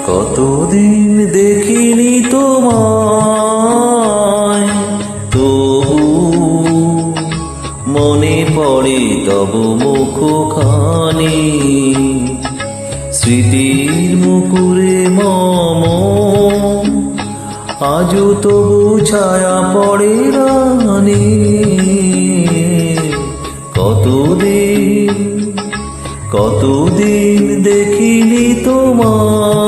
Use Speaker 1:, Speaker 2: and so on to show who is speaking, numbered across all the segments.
Speaker 1: কতদিন দেখিনি তোমায়, তবু মনে পড়ে তব মুখখানি। স্মৃতির মুকুরে মম আজও তবু ছায়া পড়ে রানী। কতদিন দেখিনি তোমায়।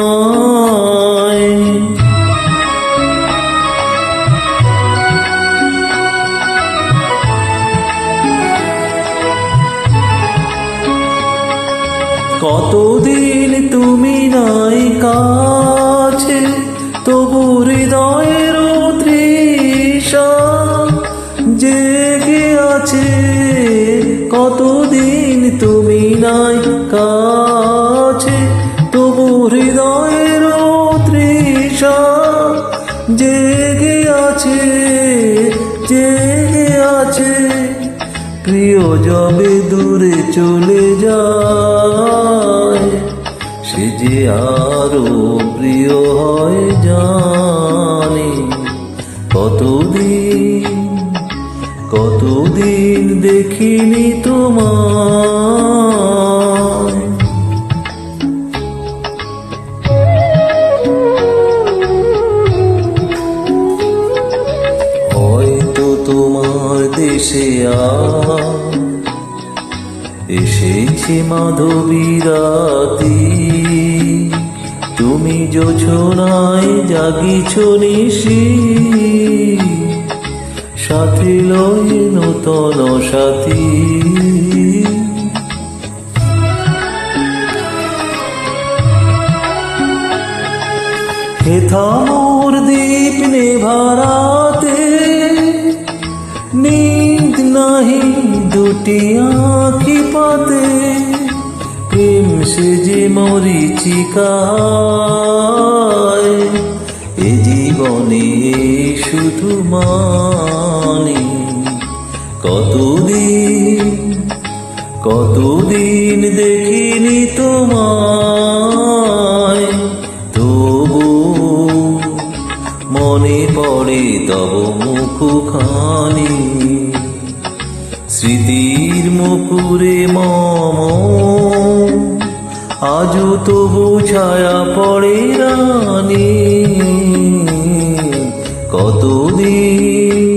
Speaker 1: কতদিন তুমি নাই কাছে, তবু হৃদয়ের তৃষা জেগে আছে। কতদিন তুমি নাই কাছে, তবু হৃদয়ের তৃষা জেগে আছে, জেগে আছে। প্রিয় যবে দূরে চলে যায়, সে যে আরো প্রিয় হয় জানি। কতদিন দেখিনি তোমায়। হয়তো তোমার দেশে এসেছে মাধবী রাতি, তুমি জোছনায় জাগিছ নিশি। সাথী লয় নূতন সাথী, হেথা মোর দীপ নেভারাতে। নীন্দ নাহি দুটি আঁখি পাতে, প্রেম সে যে মরিচিকা। এ জীবনে শুধু মানি। কতদিন দেখিনি তোমায়, তবু মনে পড়ে তব মুখখানি। স্মৃতির মুকুরে মম আজও তবু ছায়া পড়ে রানী। কতদিন